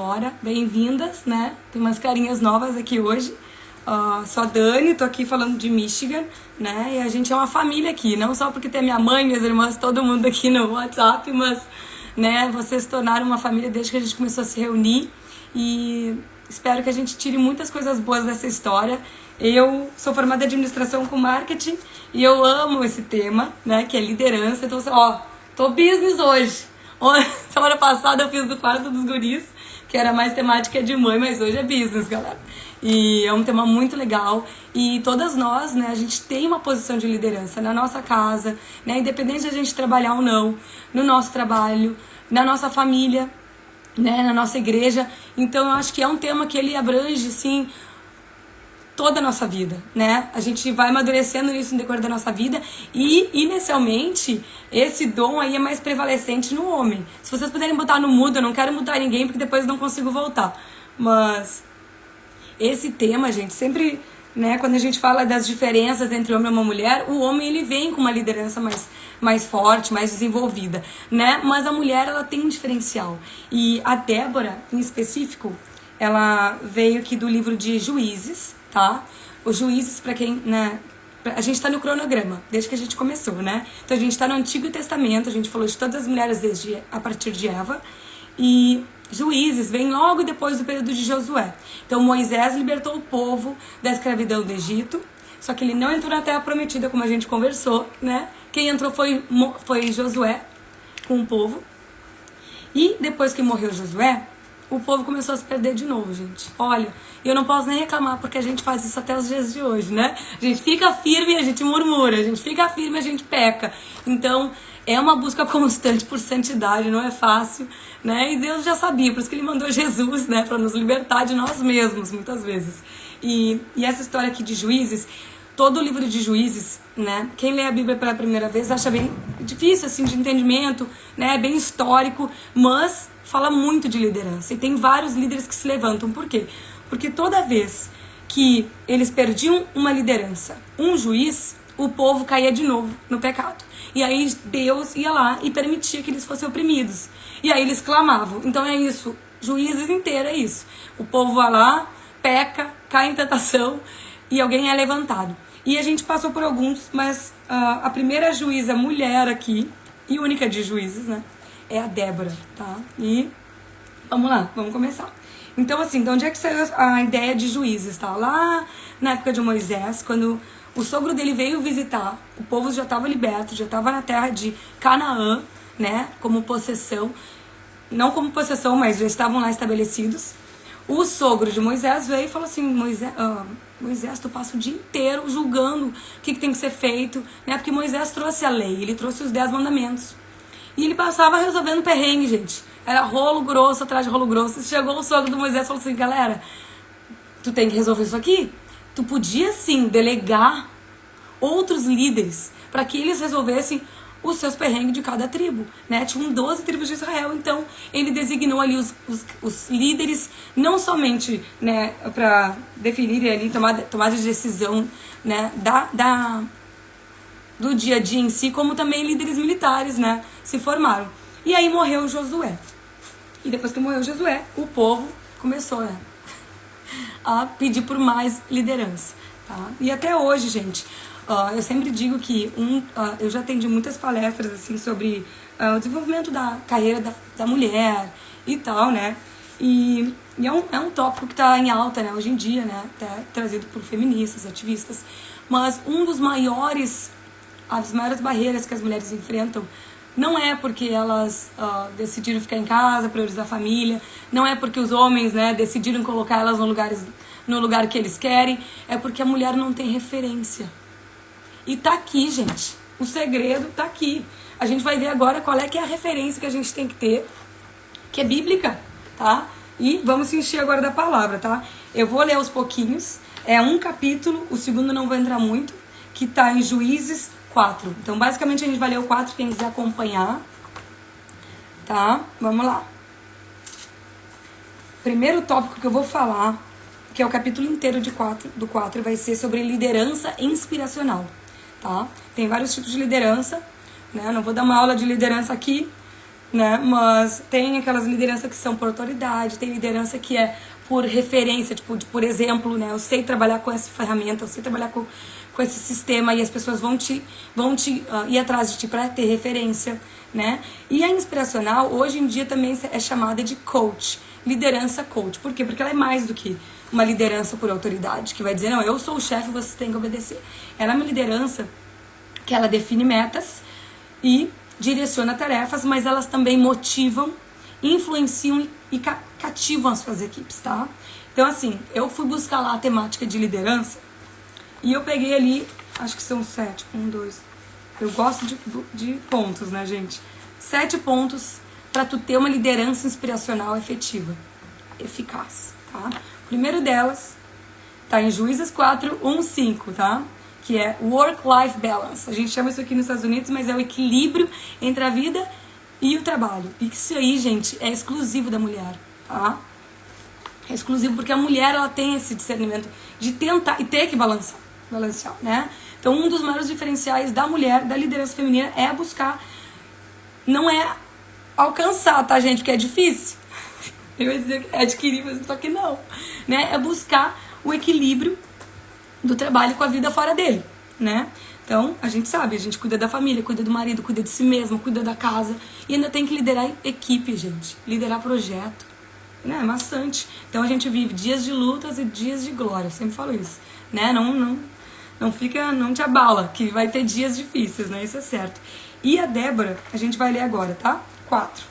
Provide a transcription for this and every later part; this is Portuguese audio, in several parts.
Ora, bem-vindas, né? Tem umas carinhas novas aqui hoje. Sou a Dani, tô aqui falando de Michigan, né? E a gente é uma família aqui, não só porque tem minha mãe, minhas irmãs, todo mundo aqui no WhatsApp, mas, né, vocês se tornaram uma família desde que a gente começou a se reunir e espero que a gente tire muitas coisas boas dessa história. Eu sou formada em administração com marketing e eu amo esse tema, né, que é liderança. Então, tô business hoje. Semana passada eu fiz do quarto dos guris, que era mais temática de mãe, mas hoje é business, galera. E é um tema muito legal. E todas nós, né, a gente tem uma posição de liderança na nossa casa, né, independente de a gente trabalhar ou não, no nosso trabalho, na nossa família, né, na nossa igreja. Então eu acho que é um tema que ele abrange, sim, toda a nossa vida, né? A gente vai amadurecendo nisso no decorrer da nossa vida e, inicialmente, esse dom aí é mais prevalecente no homem. Se vocês puderem botar no mudo, eu não quero mudar ninguém porque depois eu não consigo voltar. Mas esse tema, gente, sempre, né, quando a gente fala das diferenças entre homem e uma mulher, o homem ele vem com uma liderança mais forte, mais desenvolvida, né? Mas a mulher, ela tem um diferencial. E a Débora, em específico, ela veio aqui do livro de Juízes, tá? Os Juízes, pra quem, né, a gente tá no cronograma, desde que a gente começou, né? Então a gente tá no Antigo Testamento, a gente falou de todas as mulheres a partir de Eva, e Juízes vem logo depois do período de Josué. Então Moisés libertou o povo da escravidão do Egito, só que ele não entrou na Terra Prometida, como a gente conversou, né? Quem entrou foi Josué com o povo, e depois que morreu Josué, o povo começou a se perder de novo, gente. Olha, eu não posso nem reclamar, porque a gente faz isso até os dias de hoje, né? A gente fica firme, a gente murmura, a gente fica firme, a gente peca. Então, é uma busca constante por santidade, não é fácil, né? E Deus já sabia, por isso que Ele mandou Jesus, né? Para nos libertar de nós mesmos, muitas vezes. E essa história aqui de Juízes, todo o livro de Juízes, né? Quem lê a Bíblia pela primeira vez acha bem difícil, assim, de entendimento, né? É bem histórico, mas fala muito de liderança. E tem vários líderes que se levantam. Por quê? Porque toda vez que eles perdiam uma liderança, um juiz, o povo caía de novo no pecado. E aí Deus ia lá e permitia que eles fossem oprimidos. E aí eles clamavam. Então é isso. Juízes inteiro é isso. O povo vai lá, peca, cai em tentação e alguém é levantado. E a gente passou por alguns, mas a primeira juíza mulher aqui, e única de juízes, né, é a Débora, tá? E vamos lá, vamos começar. Então, assim, de onde é que saiu a ideia de Juízes, tá? Lá na época de Moisés, quando o sogro dele veio visitar, o povo já estava liberto, já estava na terra de Canaã, né, como possessão. Não como possessão, mas já estavam lá estabelecidos. O sogro de Moisés veio e falou assim: Moisés, tu passa o dia inteiro julgando o que tem que ser feito, né? Porque Moisés trouxe a lei, ele trouxe os 10 mandamentos. E ele passava resolvendo perrengue, gente. Era rolo grosso atrás de rolo grosso. Chegou o sogro do Moisés e falou assim: galera, tu tem que resolver isso aqui? Tu podia, sim, delegar outros líderes para que eles resolvessem os seus perrengues de cada tribo, né? Tinham 12 tribos de Israel, então ele designou ali os líderes, não somente, né, para definir ali, tomar de decisão, né, do dia a dia em si, como também líderes militares, né, se formaram. E aí morreu Josué. E depois que morreu Josué, o povo começou, né, a pedir por mais liderança, tá? E até hoje, gente, eu sempre digo que eu já atendi muitas palestras assim sobre o desenvolvimento da carreira da mulher e tal, né? E é um tópico que está em alta, né, hoje em dia, né? Até trazido por feministas, ativistas. Mas as maiores barreiras que as mulheres enfrentam não é porque elas decidiram ficar em casa, priorizar a família, não é porque os homens, né, decidiram colocar elas no lugar que eles querem, é porque a mulher não tem referência. E tá aqui, gente. O segredo tá aqui. A gente vai ver agora qual é que é a referência que a gente tem que ter, que é bíblica, tá? E vamos se encher agora da palavra, tá? Eu vou ler aos pouquinhos. É um capítulo, o segundo não vou entrar muito, que tá em Juízes 4. Então, basicamente, a gente vai ler o 4, quem quiser acompanhar. Tá? Vamos lá. Primeiro tópico que eu vou falar, que é o capítulo inteiro do 4, vai ser sobre liderança inspiracional. Tá? Tem vários tipos de liderança, né? Eu não vou dar uma aula de liderança aqui, né? Mas tem aquelas lideranças que são por autoridade, tem liderança que é por referência, tipo, por exemplo, né? Eu sei trabalhar com essa ferramenta, eu sei trabalhar com esse sistema e as pessoas vão ir atrás de ti para ter referência, né? E a inspiracional, hoje em dia, também é chamada de coach, liderança coach. Por quê? Porque ela é mais do que uma liderança por autoridade, que vai dizer, não, eu sou o chefe, você tem que obedecer. Ela é uma liderança que ela define metas e direciona tarefas, mas elas também motivam, influenciam e cativam as suas equipes, tá? Então, assim, eu fui buscar lá a temática de liderança e eu peguei ali, acho que são 7, 1, 2, eu gosto de pontos, né, gente? 7 pontos para tu ter uma liderança inspiracional efetiva, eficaz, tá? O primeiro delas tá em Juízes 4, 1, 5, tá? Que é Work-Life Balance. A gente chama isso aqui nos Estados Unidos, mas é o equilíbrio entre a vida e o trabalho. E isso aí, gente, é exclusivo da mulher, tá? É exclusivo porque a mulher, ela tem esse discernimento de tentar e ter que balancear, né? Então, um dos maiores diferenciais da mulher, da liderança feminina, é buscar, não é alcançar, tá, gente? Porque é difícil. Eu ia dizer que é adquirir, mas só que não, né? É buscar o equilíbrio do trabalho com a vida fora dele, né? Então, a gente sabe, a gente cuida da família, cuida do marido, cuida de si mesmo, cuida da casa e ainda tem que liderar equipe, gente, liderar projeto, né? É maçante. Então, a gente vive dias de lutas e dias de glória, eu sempre falo isso, né? Não te abala, que vai ter dias difíceis, né? Isso é certo. E a Débora, a gente vai ler agora, tá? 4.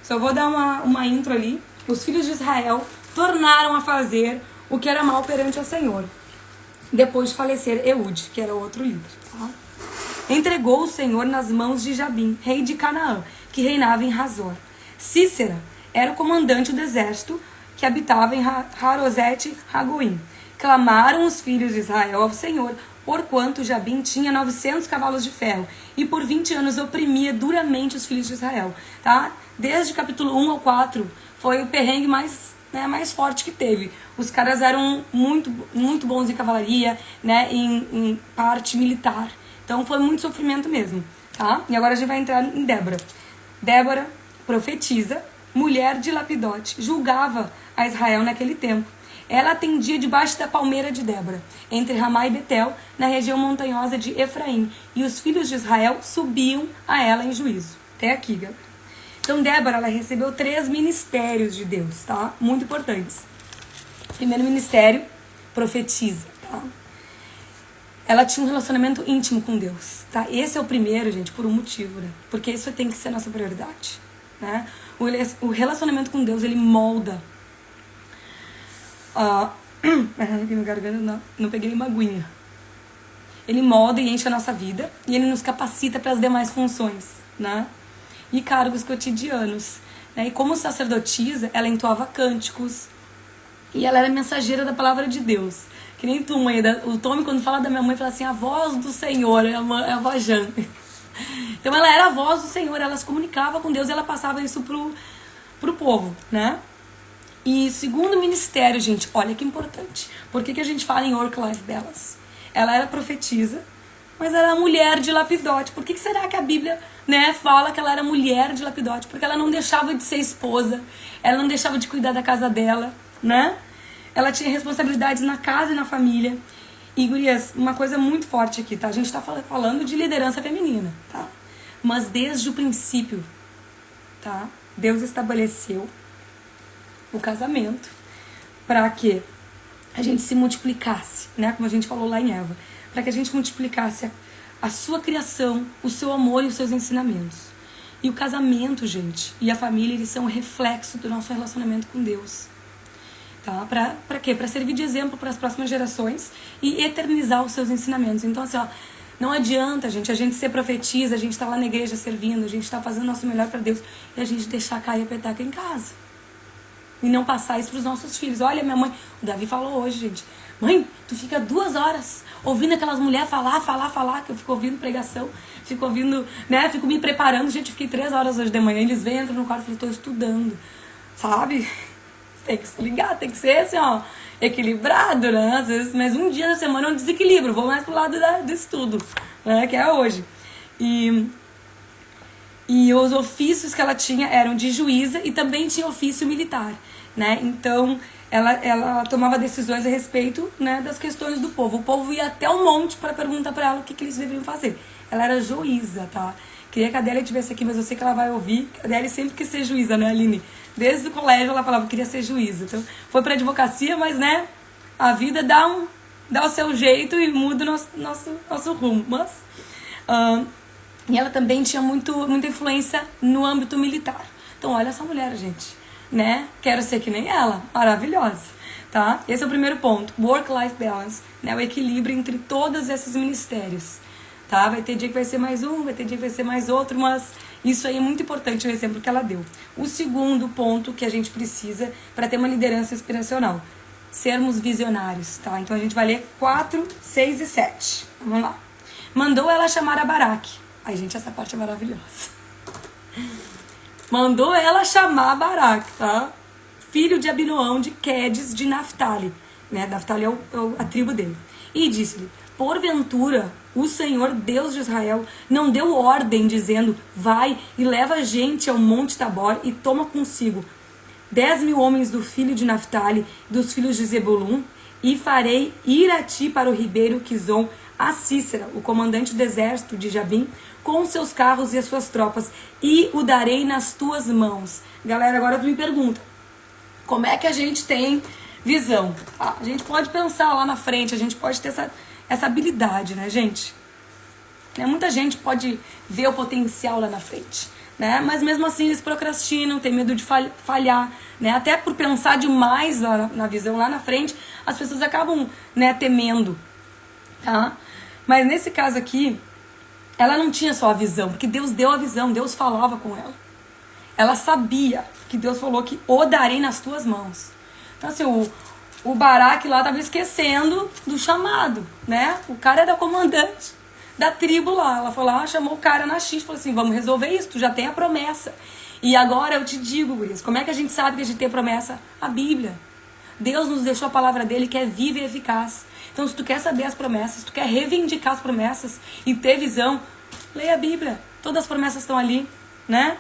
Só vou dar uma intro ali. Os filhos de Israel tornaram a fazer o que era mal perante o Senhor, depois de falecer Eude, que era outro líder. Tá? Entregou o Senhor nas mãos de Jabim, rei de Canaã, que reinava em Hazor. Cícera era o comandante do exército que habitava em Harosete Hagoim. Clamaram os filhos de Israel ao Senhor, porquanto Jabim tinha 900 cavalos de ferro e por 20 anos oprimia duramente os filhos de Israel. Tá? Desde o capítulo 1 ao 4 foi o perrengue mais forte que teve. Os caras eram muito, muito bons em cavalaria, né, em parte militar. Então foi muito sofrimento mesmo, tá? E agora a gente vai entrar em Débora. Débora, profetisa, mulher de Lapidote, julgava a Israel naquele tempo. Ela atendia debaixo da palmeira de Débora, entre Ramá e Betel, na região montanhosa de Efraim. E os filhos de Israel subiam a ela em juízo. Até aqui, galera. Então, Débora, ela recebeu 3 ministérios de Deus, tá? Muito importantes. Primeiro ministério, profetiza, tá? Ela tinha um relacionamento íntimo com Deus, tá? Esse é o primeiro, gente, por um motivo, né? Porque isso tem que ser a nossa prioridade, né? O relacionamento com Deus, ele molda. Aqui no garganta, não peguei uma aguinha. Ele molda e enche a nossa vida e ele nos capacita para as demais funções, né? E cargos cotidianos, né? E como sacerdotisa, ela entoava cânticos e ela era mensageira da palavra de Deus. Que nem tu, mãe. O Tommy, quando fala da minha mãe, fala assim, a voz do Senhor, é a voz Jane. Então ela era a voz do Senhor, ela se comunicava com Deus e ela passava isso pro povo, né? E segundo ministério, gente, olha que importante. Por que a gente fala em work-life balance? Ela era profetisa, mas ela era mulher de Lapidote. Por que será que a Bíblia, né, fala que ela era mulher de Lapidote? Porque ela não deixava de ser esposa, ela não deixava de cuidar da casa dela, né? Ela tinha responsabilidades na casa e na família. E, gurias, uma coisa muito forte aqui, tá? A gente tá falando de liderança feminina, tá? Mas desde o princípio, tá? Deus estabeleceu o casamento para que a gente se multiplicasse, né? Como a gente falou lá em Eva. Para que a gente multiplicasse a sua criação, o seu amor e os seus ensinamentos. E o casamento, gente, e a família, eles são um reflexo do nosso relacionamento com Deus. Tá? Pra quê? Pra servir de exemplo para as próximas gerações e eternizar os seus ensinamentos. Então, assim, ó, não adianta, gente, a gente ser profetisa, a gente tá lá na igreja servindo, a gente tá fazendo o nosso melhor para Deus e a gente deixar cair a petaca em casa. E não passar isso pros nossos filhos. Olha, minha mãe, o Davi falou hoje, gente, mãe, tu fica 2 horas ouvindo aquelas mulheres falar, que eu fico ouvindo pregação, fico ouvindo, né, fico me preparando, gente, fiquei 3 horas hoje de manhã, eles vêm, entram no quarto e falam, tô estudando, sabe? Tem que se ligar, tem que ser assim, ó, equilibrado, né? Às vezes, mas um dia da semana é um desequilíbrio, vou mais pro lado do estudo, né? Que é hoje. E E os ofícios que ela tinha eram de juíza e também tinha ofício militar, né? Então, ela tomava decisões a respeito, né, das questões do povo. O povo ia até o monte para perguntar para ela o que eles deveriam fazer. Ela era juíza, tá? Queria que a Adélia estivesse aqui, mas eu sei que ela vai ouvir. A Adélia sempre quis ser juíza, né, Aline? Desde o colégio ela falava que queria ser juíza. Então, foi para advocacia, mas, né, a vida dá o seu jeito e muda o nosso rumo. Mas, e ela também tinha muita influência no âmbito militar. Então, olha essa mulher, gente, né? Quero ser que nem ela. Maravilhosa, tá? Esse é o primeiro ponto. Work-life balance, né? O equilíbrio entre todos esses ministérios, tá? Vai ter dia que vai ser mais um, vai ter dia que vai ser mais outro, mas isso aí é muito importante, o exemplo que ela deu. O segundo ponto que a gente precisa para ter uma liderança inspiracional: sermos visionários, tá? Então, a gente vai ler 4, 6 e 7. Vamos lá. Mandou ela chamar a Baraque. Ai, gente, essa parte é maravilhosa. Mandou ela chamar Baraque, tá? Filho de Abinoão, de Quedes, de Naftali. Né? Naftali é a tribo dele. E disse-lhe: porventura, o Senhor, Deus de Israel, não deu ordem, dizendo: vai e leva gente ao monte Tabor e toma consigo 10.000 homens do filho de Naftali, dos filhos de Zebulun, e farei ir a ti para o ribeiro Quizon, a Cícera, o comandante do exército de Jabim, com seus carros e as suas tropas, e o darei nas tuas mãos. Galera, agora tu me pergunta, como é que a gente tem visão? A gente pode pensar lá na frente, a gente pode ter essa habilidade, né, gente? Muita gente pode ver o potencial lá na frente, né? Mas mesmo assim eles procrastinam, tem medo de falhar, né? Até por pensar demais na visão lá na frente, as pessoas acabam, né, temendo, tá? Mas nesse caso aqui, ela não tinha só a visão, porque Deus deu a visão, Deus falava com ela. Ela sabia que Deus falou que o darei nas tuas mãos. Então assim, o Baraque lá estava esquecendo do chamado, né? O cara era comandante da tribo lá. Ela foi lá, chamou o cara na X, falou assim: vamos resolver isso, tu já tem a promessa. E agora eu te digo, gurias, como é que a gente sabe que a gente tem promessa? A Bíblia. Deus nos deixou a palavra dele, que é viva e eficaz. Então, se tu quer saber as promessas, se tu quer reivindicar as promessas e ter visão, leia a Bíblia. Todas as promessas estão ali, né?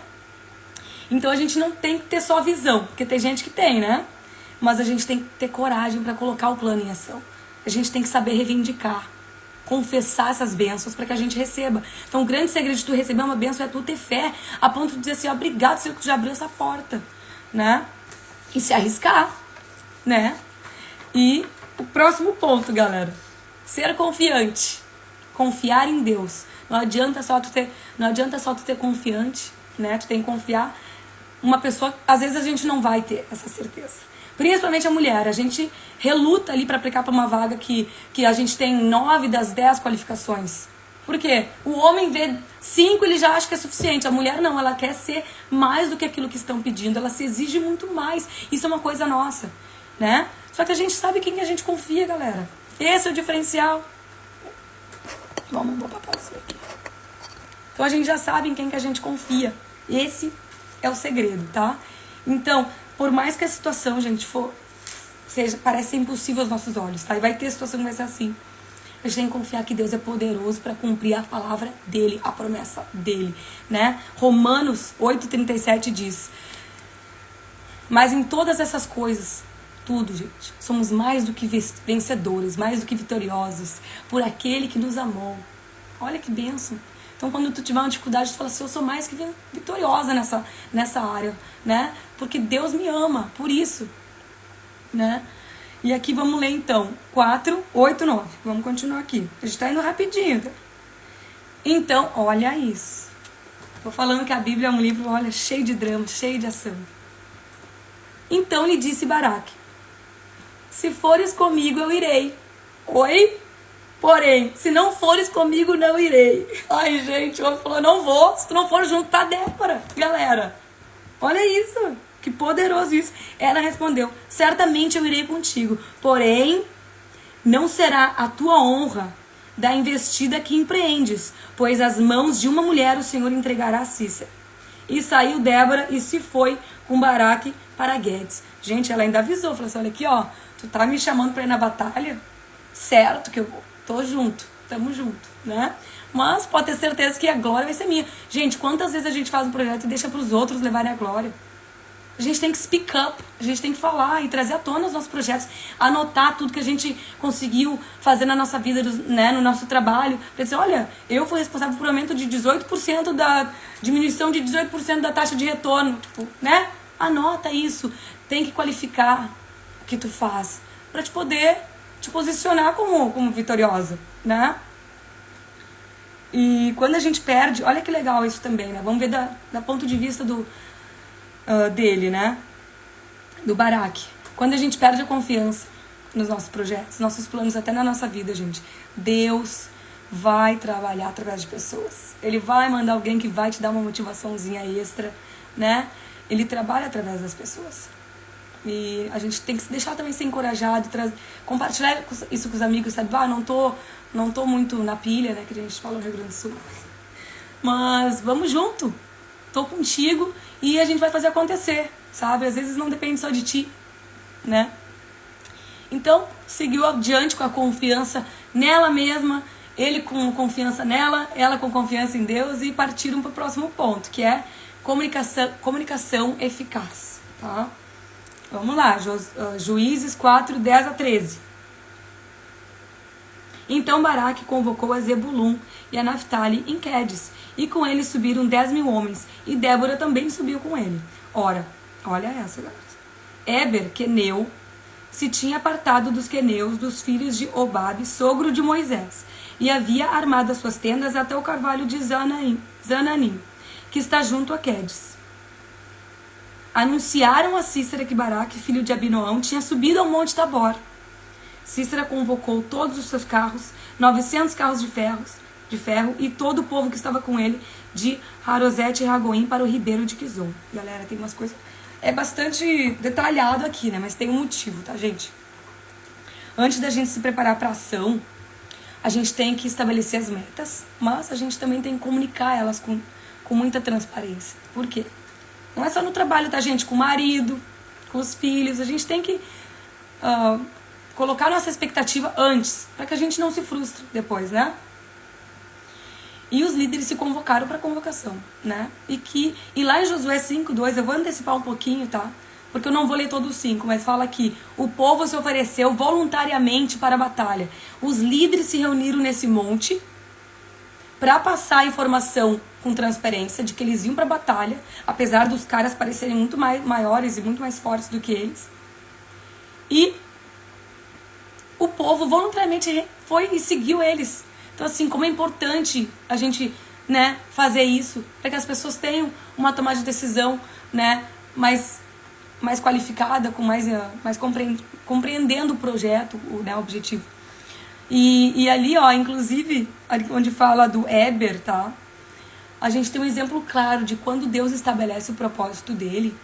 Então, a gente não tem que ter só visão, porque tem gente que tem, né? Mas a gente tem que ter coragem para colocar o plano em ação. A gente tem que saber reivindicar, confessar essas bênçãos para que a gente receba. Então, o grande segredo de tu receber uma bênção é tu ter fé, a ponto de dizer assim: obrigado, Senhor, que tu já abriu essa porta, né? E se arriscar, né? E o próximo ponto, galera: ser confiante. Confiar em Deus. Não adianta só tu ter confiante, né? Tu tem que confiar. Uma pessoa, às vezes a gente não vai ter essa certeza. Principalmente a mulher. A gente reluta ali para aplicar para uma vaga que a gente tem 9 das 10 qualificações. Por quê? O homem vê 5, ele já acha que é suficiente. A mulher não, ela quer ser mais do que aquilo que estão pedindo. Ela se exige muito mais. Isso é uma coisa nossa, né? Só que a gente sabe quem que a gente confia, galera. Esse é o diferencial. Vamos botar aqui. Então a gente já sabe em quem que a gente confia. Esse é o segredo, tá? Então, por mais que a situação, gente, parece impossível aos nossos olhos, tá? E vai ter situação que vai ser assim. A gente tem que confiar que Deus é poderoso para cumprir a palavra dele, a promessa dele, né? Romanos 8,37 diz: mas em todas essas coisas, tudo, gente, somos mais do que vencedores, mais do que vitoriosos, por aquele que nos amou. Olha que bênção. Então, quando tu tiver uma dificuldade, tu fala assim: eu sou mais que vitoriosa nessa área, né? Porque Deus me ama, por isso, né? E aqui vamos ler então 4, 8, 9. Vamos continuar aqui. A gente tá indo rapidinho, tá? Então, olha isso. Tô falando que a Bíblia é um livro, olha, cheio de drama, cheio de ação. Então lhe disse Baraque: se fores comigo, eu irei. Oi? Porém, se não fores comigo, não irei. Ai, gente, o homem falou: não vou. Se tu não for junto, tá Débora. Galera, olha isso. Que poderoso isso. Ela respondeu: certamente eu irei contigo. Porém, não será a tua honra da investida que empreendes, pois as mãos de uma mulher o Senhor entregará a Cícera. E saiu Débora e se foi com Baraque para Guedes. Gente, ela ainda avisou. Falou assim: olha aqui, ó. Tu tá me chamando pra ir na batalha? Certo que eu vou. Tô junto, tamo junto, né? Mas pode ter certeza que a glória vai ser minha. Gente, quantas vezes a gente faz um projeto e deixa pros outros levarem a glória? A gente tem que speak up, a gente tem que falar e trazer à tona os nossos projetos, anotar tudo que a gente conseguiu fazer na nossa vida, né, no nosso trabalho. Pra dizer, olha, eu fui responsável por um aumento de 18% da diminuição de 18% da taxa de retorno, tipo, né? Anota isso, tem que qualificar o que tu faz pra te poder te posicionar como vitoriosa, né? E quando a gente perde, olha que legal isso também, né? Vamos ver da ponto de vista dele, né? Do Barak. Quando a gente perde a confiança nos nossos projetos, nossos planos, até na nossa vida, gente, Deus vai trabalhar através de pessoas. Ele vai mandar alguém que vai te dar uma motivaçãozinha extra, né? Ele trabalha através das pessoas. E a gente tem que se deixar também ser encorajado, compartilhar isso com os amigos, sabe? Não tô muito na pilha, né? Que a gente fala no Rio Grande do Sul. Mas vamos junto. Tô contigo e a gente vai fazer acontecer, sabe? Às vezes não depende só de ti, né? Então, seguiu adiante com a confiança nela mesma, ele com confiança nela, ela com confiança em Deus e partiram para o próximo ponto, que é comunicação eficaz, tá? Vamos lá, Juízes 4, 10 a 13. Então Barak convocou a Zebulun e a Naftali em Quedes, e com ele subiram 10.000 homens, e Débora também subiu com ele. Ora, olha essa, galera. Éber, queneu, se tinha apartado dos queneus, dos filhos de Obabe, sogro de Moisés, e havia armado as suas tendas até o carvalho de Zananim, que está junto a Quedes. Anunciaram a Sísera que Barak, filho de Abinoão, tinha subido ao monte Tabor. Sísera convocou todos os seus carros, 900 carros de ferro e todo o povo que estava com ele, de Harosete e Ragoim, para o ribeiro de Quizon. Galera, tem umas coisas... É bastante detalhado aqui, né? Mas tem um motivo, tá, gente? Antes da gente se preparar para ação, a gente tem que estabelecer as metas, mas a gente também tem que comunicar elas com muita transparência. Por quê? Não é só no trabalho, tá, gente? Com o marido, com os filhos. A gente tem que colocar nossa expectativa antes, para que a gente não se frustre depois, né? E os líderes se convocaram para a convocação, né? E lá em Josué 5:2, eu vou antecipar um pouquinho, tá? Porque eu não vou ler todo o 5, mas fala que o povo se ofereceu voluntariamente para a batalha. Os líderes se reuniram nesse monte para passar a informação com transparência de que eles iam para a batalha, apesar dos caras parecerem muito maiores e muito mais fortes do que eles. E o povo voluntariamente foi e seguiu eles. Então, assim, como é importante a gente, né, fazer isso, para que as pessoas tenham uma tomada de decisão, né, mais qualificada, com mais compreendendo o projeto, né, o objetivo. E ali, ó, inclusive, onde fala do Éber, tá? A gente tem um exemplo claro de quando Deus estabelece o propósito dele,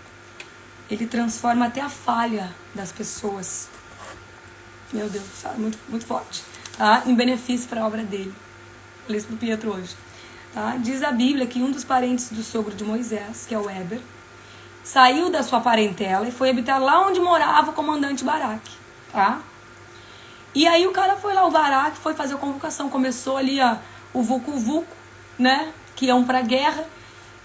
ele transforma até a falha das pessoas. Meu Deus, sabe? Muito, muito forte. Tá? Em benefício para a obra dele. Falei isso pro Pietro hoje. Tá? Diz a Bíblia que um dos parentes do sogro de Moisés, que é o Éber, saiu da sua parentela e foi habitar lá onde morava o comandante Barak. Tá? E aí o cara foi lá, o Barak foi fazer a convocação. Começou ali o vucu-vucu, né? Que iam pra guerra.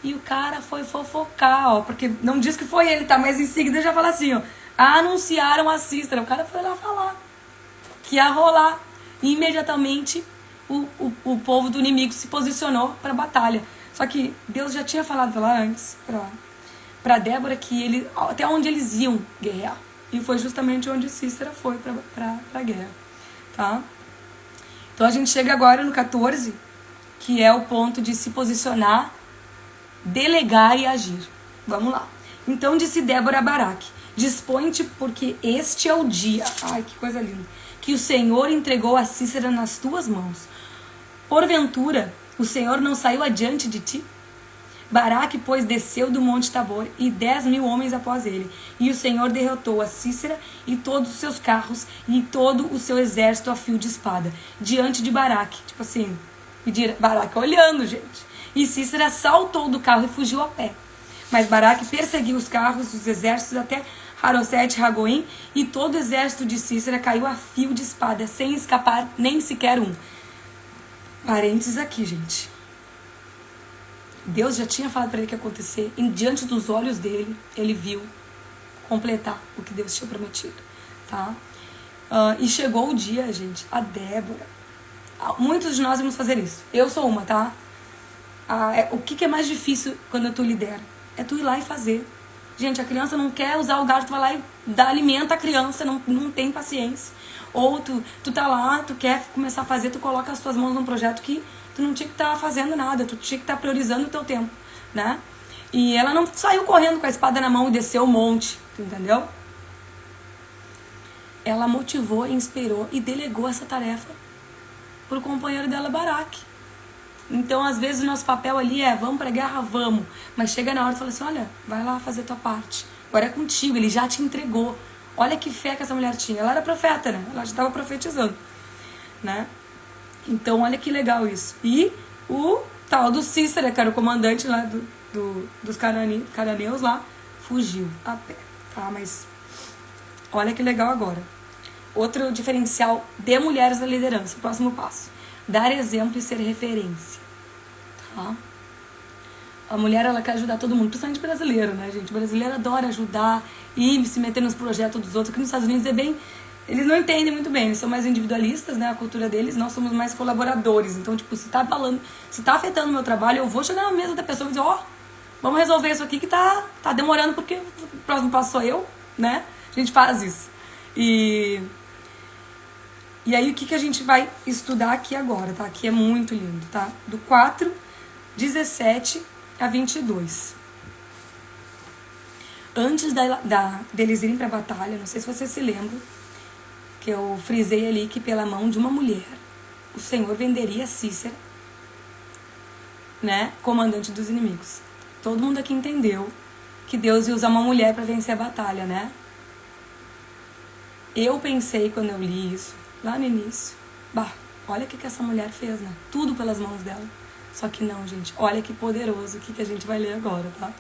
E o cara foi fofocar, ó. Porque não diz que foi ele, tá? Mas em seguida já fala assim, ó. Anunciaram a Sísera. O cara foi lá falar que ia rolar. E imediatamente o povo do inimigo se posicionou para a batalha. Só que Deus já tinha falado lá antes para Débora que até onde eles iam guerrear. E foi justamente onde Sísera foi para a guerra. Tá? Então a gente chega agora no 14, que é o ponto de se posicionar, delegar e agir. Vamos lá. Então disse Débora a Barak: dispõe-te, porque este é o dia. Ai, que coisa linda. Que o Senhor entregou a Sísera nas tuas mãos. Porventura, o Senhor não saiu adiante de ti? Barak, pois, desceu do monte Tabor, e 10.000 homens após ele. E o Senhor derrotou a Sísera e todos os seus carros, e todo o seu exército a fio de espada, diante de Barak. Tipo assim, Barak olhando, gente. E Sísera saltou do carro e fugiu a pé. Mas Barak perseguiu os carros dos exércitos até Harosete e Ragoim, e todo o exército de Sísera caiu a fio de espada, sem escapar nem sequer um. Parênteses aqui, gente. Deus já tinha falado para ele que ia acontecer. E diante dos olhos dele, ele viu completar o que Deus tinha prometido, tá? E chegou o dia, gente, a Débora. Muitos de nós vamos fazer isso. Eu sou uma, tá? O que é mais difícil quando tu lidera? É tu ir lá e fazer. Gente, a criança não quer usar o garfo, tu vai lá e dá alimento à criança, não tem paciência. Ou tu tá lá, tu quer começar a fazer, tu coloca as tuas mãos num projeto que tu não tinha que estar fazendo nada, tu tinha que estar priorizando o teu tempo, né? E ela não saiu correndo com a espada na mão e desceu o monte, tu entendeu? Ela motivou, inspirou e delegou essa tarefa pro companheiro dela, Baraque. Então, às vezes, o nosso papel ali é, vamos pra guerra, vamos. Mas chega na hora e fala assim, olha, vai lá fazer tua parte. Agora é contigo, ele já te entregou. Olha que fé que essa mulher tinha. Ela era profeta, né? Ela já estava profetizando, né? Então, olha que legal isso. E o tal do Cícera, que era o comandante lá dos cananeus lá, fugiu a pé, tá? Mas olha que legal agora. Outro diferencial de mulheres na liderança. Próximo passo. Dar exemplo e ser referência. Tá? A mulher, ela quer ajudar todo mundo. Principalmente brasileiro, né, gente? O brasileiro adora ajudar e se meter nos projetos dos outros. Aqui nos Estados Unidos é bem... Eles não entendem muito bem. Eles são mais individualistas, né? A cultura deles. Nós somos mais colaboradores. Então, tipo, se tá afetando o meu trabalho, eu vou chegar na mesa da pessoa e dizer, vamos resolver isso aqui que tá demorando porque o próximo passo sou eu, né? A gente faz isso. E aí, o que a gente vai estudar aqui agora, tá? Que é muito lindo, tá? Do 4, 17 a 22. Antes deles irem pra batalha, não sei se vocês se lembram, que eu frisei ali que pela mão de uma mulher, o Senhor venderia Cícera, né? Comandante dos inimigos. Todo mundo aqui entendeu que Deus ia usar uma mulher para vencer a batalha, né? Eu pensei quando eu li isso, lá no início, olha o que essa mulher fez, né? Tudo pelas mãos dela. Só que não, gente, olha que poderoso o que a gente vai ler agora, tá?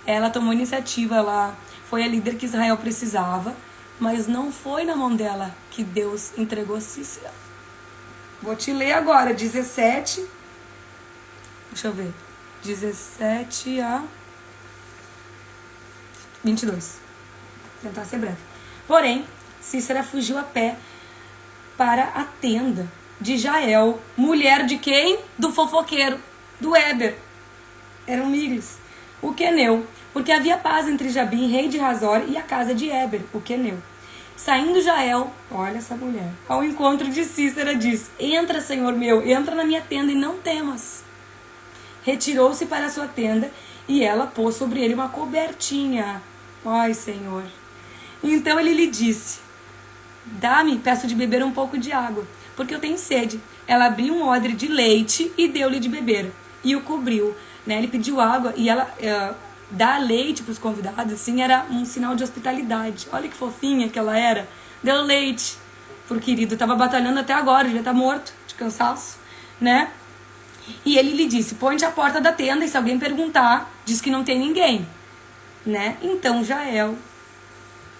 Ela tomou iniciativa, ela foi a líder que Israel precisava, mas não foi na mão dela que Deus entregou Cícera. Vou te ler agora, 17, deixa eu ver, 17 a 22. Vou tentar ser breve. Porém, Cícera fugiu a pé para a tenda de Jael, mulher de quem? Do fofoqueiro, do Éber. Era um Miglis, o queneu, porque havia paz entre Jabim, rei de Razor, e a casa de Éber, o queneu. Saindo Jael, olha essa mulher, ao encontro de Cícera, diz, entra, senhor meu, entra na minha tenda e não temas. Retirou-se para a sua tenda e ela pôs sobre ele uma cobertinha. Ai, Senhor. Então ele lhe disse, dá-me, peço de beber um pouco de água, porque eu tenho sede. Ela abriu um odre de leite e deu-lhe de beber, e o cobriu, né? Ele pediu água e ela dar leite para os convidados, assim, era um sinal de hospitalidade. Olha que fofinha que ela era. Deu leite pro querido, estava batalhando até agora, já tá morto, de cansaço, né? E ele lhe disse, põe-te à porta da tenda e se alguém perguntar, diz que não tem ninguém, né? Então Jael,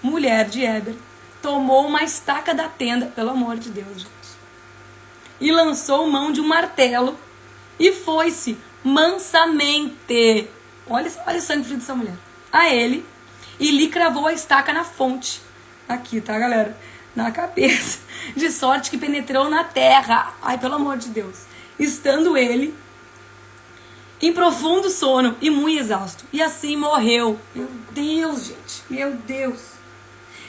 mulher de Éber, tomou uma estaca da tenda, pelo amor de Deus, gente, e lançou mão de um martelo e foi-se mansamente, olha o sangue frio dessa mulher, a ele, e lhe cravou a estaca na fonte, aqui, tá, galera? Na cabeça, de sorte que penetrou na terra. Ai, pelo amor de Deus. Estando ele em profundo sono e muito exausto. E assim morreu. Meu Deus, gente. Meu Deus.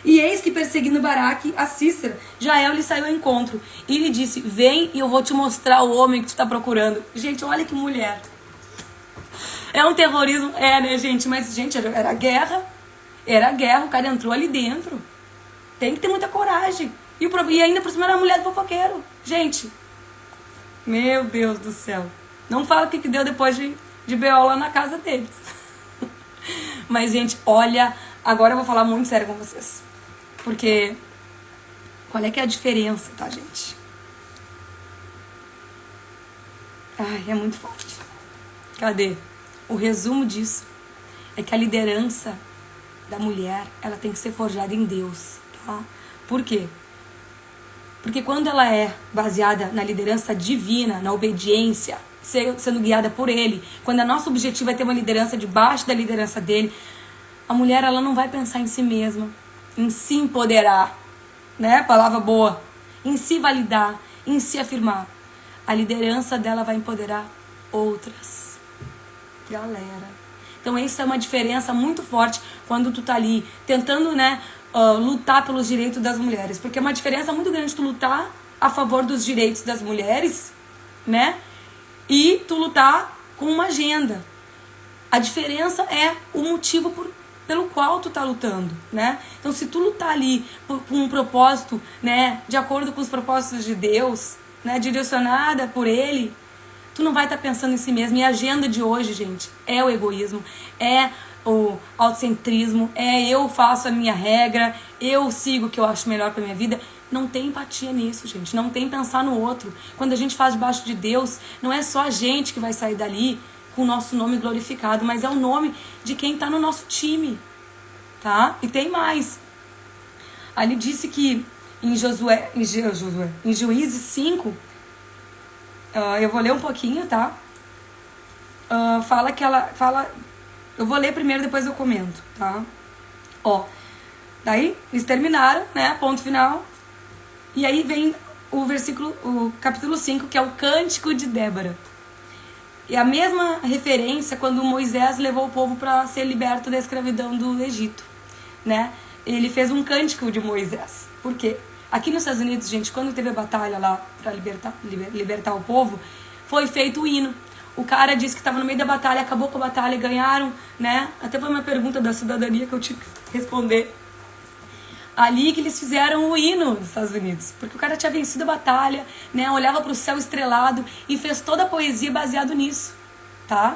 E eis que perseguindo Baraque, a Cícera, Jael lhe saiu ao encontro. E lhe disse, vem e eu vou te mostrar o homem que tu está procurando. Gente, olha que mulher. É um terrorismo? É, né, gente? Mas, gente, era guerra. Era guerra. O cara entrou ali dentro. Tem que ter muita coragem. E ainda por cima era uma mulher do fofoqueiro. Gente, meu Deus do céu. Não fala o que deu depois de BO lá na casa deles. Mas, gente, olha... Agora eu vou falar muito sério com vocês. Porque... Qual é que é a diferença, tá, gente? Ai, é muito forte. Cadê? O resumo disso é que a liderança da mulher, ela tem que ser forjada em Deus, tá? Por quê? Porque quando ela é baseada na liderança divina, na obediência, sendo guiada por Ele, quando a nosso objetivo é ter uma liderança debaixo da liderança dele, a mulher ela não vai pensar em si mesma, em se empoderar, né? Palavra boa. Em se validar, em se afirmar. A liderança dela vai empoderar outras. Galera. Então isso é uma diferença muito forte quando tu tá ali tentando, né, lutar pelos direitos das mulheres. Porque é uma diferença muito grande tu lutar a favor dos direitos das mulheres, né? E tu lutar com uma agenda. A diferença é o motivo pelo qual tu tá lutando, né? Então, se tu lutar ali com um propósito, né, de acordo com os propósitos de Deus, né, direcionada por Ele, tu não vai estar pensando em si mesmo. E a agenda de hoje, gente, é o egoísmo, é o autocentrismo, é eu faço a minha regra, eu sigo o que eu acho melhor pra minha vida. Não tem empatia nisso, gente. Não tem pensar no outro. Quando a gente faz debaixo de Deus, não é só a gente que vai sair dali com o nosso nome glorificado, mas é o nome de quem tá no nosso time, tá? E tem mais. Ali disse que em Juízes 5, eu vou ler um pouquinho, tá? Eu vou ler primeiro, depois eu comento, tá? Daí eles terminaram, né? Ponto final. E aí vem o capítulo 5, que é o Cântico de Débora. E a mesma referência quando Moisés levou o povo para ser liberto da escravidão do Egito, né? Ele fez um cântico de Moisés. Por quê? Aqui nos Estados Unidos, gente, quando teve a batalha lá para libertar o povo, foi feito o hino. O cara disse que estava no meio da batalha, acabou com a batalha, ganharam, né? Até foi uma pergunta da cidadania que eu tive que responder. Ali que eles fizeram o hino dos Estados Unidos. Porque o cara tinha vencido a batalha, né? Olhava para o céu estrelado e fez toda a poesia baseado nisso, tá?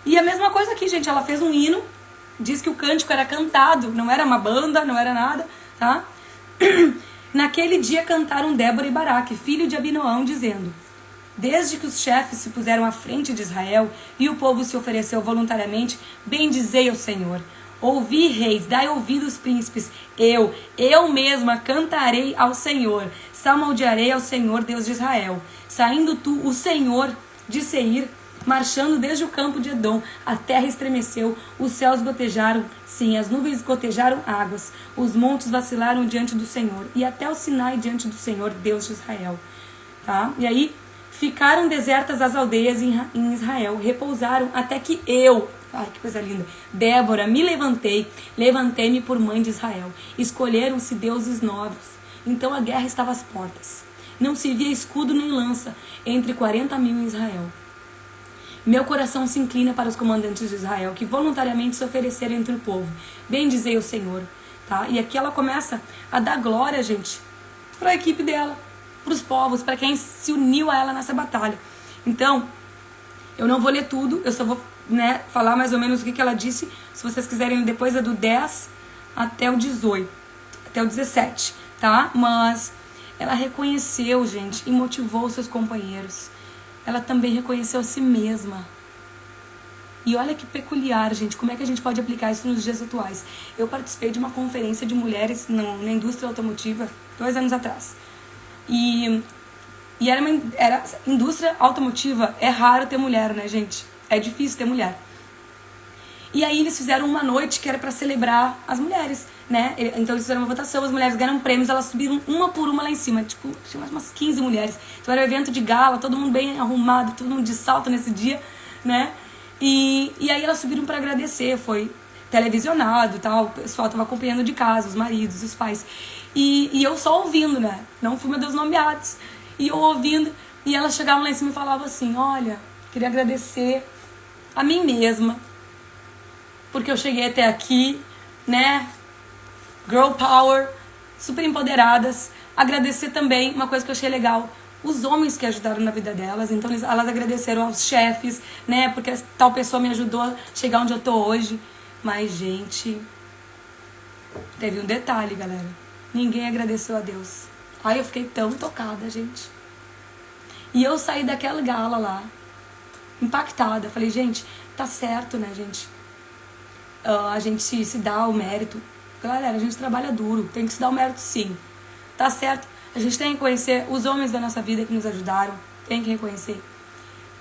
E a mesma coisa aqui, gente. Ela fez um hino, diz que o cântico era cantado, não era uma banda, não era nada, tá? Naquele dia cantaram Débora e Baraque, filho de Abinoão, dizendo: desde que os chefes se puseram à frente de Israel e o povo se ofereceu voluntariamente, bendizei ao Senhor. Ouvi, reis, dai ouvidos, príncipes, eu mesma cantarei ao Senhor, salmodiarei ao Senhor, Deus de Israel. Saindo tu, o Senhor, de Seir, marchando desde o campo de Edom, a terra estremeceu, os céus gotejaram, sim, as nuvens gotejaram águas, os montes vacilaram diante do Senhor, e até o Sinai diante do Senhor, Deus de Israel. Tá? E aí, ficaram desertas as aldeias em Israel, repousaram até que eu... Ai, que coisa linda. Débora, me levantei-me por mãe de Israel. Escolheram-se deuses novos. Então a guerra estava às portas. Não se via escudo nem lança entre 40.000 em Israel. Meu coração se inclina para os comandantes de Israel, que voluntariamente se ofereceram entre o povo. Bendizei o Senhor. Tá? E aqui ela começa a dar glória, gente, para a equipe dela, para os povos, para quem se uniu a ela nessa batalha. Então, eu não vou ler tudo, eu só vou, né, falar mais ou menos o que ela disse. Se vocês quiserem, depois é do 10 até o 18, até o 17, tá? Mas ela reconheceu, gente, e motivou seus companheiros. Ela também reconheceu a si mesma. E olha que peculiar, gente, como é que a gente pode aplicar isso nos dias atuais? Eu participei de uma conferência de mulheres na indústria automotiva 2 anos atrás. E era indústria automotiva, é raro ter mulher, né, gente? É difícil ter mulher. E aí eles fizeram uma noite que era pra celebrar as mulheres, né? Então eles fizeram uma votação, as mulheres ganharam prêmios, elas subiram uma por uma lá em cima. Tipo, tinha umas 15 mulheres. Então era um evento de gala, todo mundo bem arrumado, todo mundo de salto nesse dia, né? E aí elas subiram pra agradecer, foi televisionado e tal, o pessoal tava acompanhando de casa, os maridos, os pais. E eu só ouvindo, né? Não fui, meu Deus, nomeados. E eu ouvindo, e elas chegavam lá em cima e falavam assim: olha, queria agradecer a mim mesma, porque eu cheguei até aqui, né? Girl power, super empoderadas. Agradecer também, uma coisa que eu achei legal, os homens que ajudaram na vida delas. Então elas agradeceram aos chefes, né? Porque tal pessoa me ajudou a chegar onde eu tô hoje. Mas, gente, teve um detalhe, galera. Ninguém agradeceu a Deus. Ai, eu fiquei tão tocada, gente. E eu saí daquela gala lá, impactada. Falei, gente, tá certo, né, gente? A gente se dá o mérito. Galera, a gente trabalha duro, tem que se dar o mérito sim. Tá certo? A gente tem que reconhecer os homens da nossa vida que nos ajudaram, tem que reconhecer.